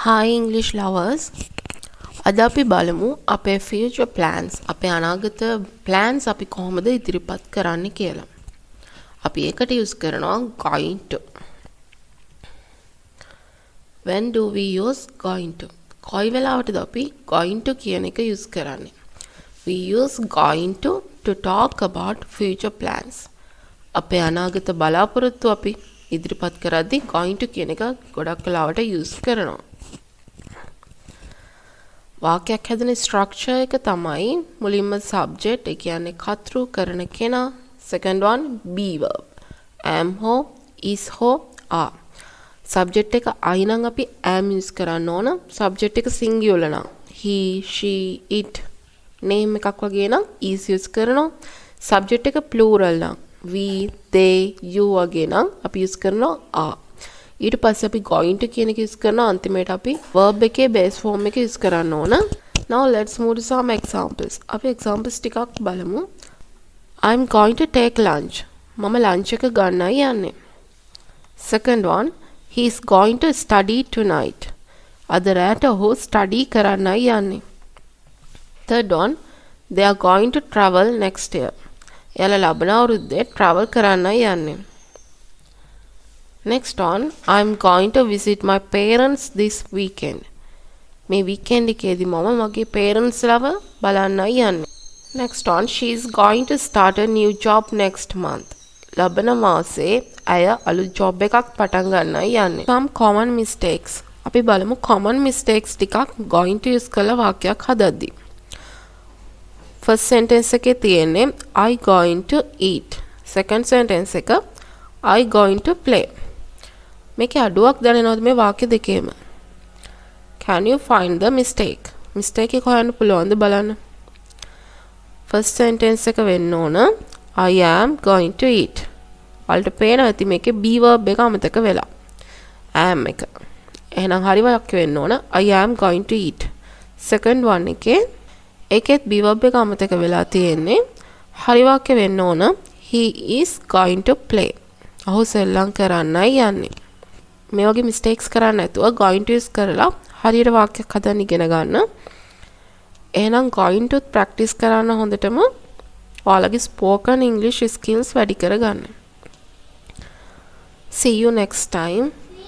Hi English lovers. අද අපි බලමු අපේ future plans අපේ අනාගත plans අපි කොහොමද ඉදිරිපත් කරන්න කියලා. අපි ඒකට use කරනවා going to. When do we use going to? කොයි වෙලාවටද අපි going to කියන එක use කරන්නේ? We use going to talk about future plans. අපේ අනාගත බලාපොරොත්තු අපි ඉදිරිපත් කරද්දී going to කියන එක ගොඩක් වෙලාවට use කරනවා. වාක්‍යයක් හැදෙන ස්ට්‍රක්චර් එක තමයි මුලින්ම subject ඒ කියන්නේ කතෘ කරන කෙනා, second one be verb am හෝ is හෝ are. subject එක I නම් අපි am use කරන්න ඕන. subject එක singular නම් he she it name එකක් වගේ නම් is use කරනවා. subject එක plural නම් we they you වගේ නම් අපි use කරනවා are. ඊට පස්සේ අපි going to කියන එක use කරනවා. අන්තිමේට අපි verb එකේ base form එක use කරන්න ඕන. Now let's move to some examples. අපි examples ටිකක් බලමු. I'm going to take lunch. මම lunch එක ගන්නයි යන්නේ. Second one, he is going to study tonight. අද රාට ඔහු study කරන්නයි යන්නේ. Third one, they are going to travel next year. එයාලා ලබන අවුරුද්දේ travel කරන්නයි යන්නේ. Next one, I'm going to visit my parents this weekend. මේ weekend එකේදී මම මගේ parents ලව බලන්නයි යන්නේ. Next one, she is going to start a new job next month. ලබන මාසේ ඇය අලුත් job එකක් පටන් ගන්නයි යන්නේ. Some common mistakes. අපි බලමු common mistakes ටිකක් going to use කරලා වාක්‍යයක් හදද්දී. First sentence එකේ තියෙන්නේ I going to eat. Second sentence එක I going to play. මේකේ අඩුවක් දැනෙනවද මේ වාක්‍ය දෙකේම? Can you find the mistake? mistake එක හොයන්න පුළුවන්ද බලන්න. First sentence එක වෙන්න ඕන I am going to eat. ඔයාලට පේනවා ඇති මේකේ be verb එක අමතක වෙලා. am එක. එහෙනම් හරි වාක්‍ය වෙන්න ඕන I am going to eat. second one ඒකෙත් be verb එක අමතක වෙලා තියෙන්නේ. හරි වාක්‍ය වෙන්න ඕන he is going to play. ඔහු සෙල්ලම් කරන්නයි යන්නේ. මේ වගේ mistakes කරන්න නැතුව going to use කරලා හරියට වාක්‍යයක් හදන්න ඉගෙන ගන්න. එහෙනම් going to practice කරන්න හොඳටම ඔයාලගේ spoken English skills වැඩි කරගන්න. See you next time.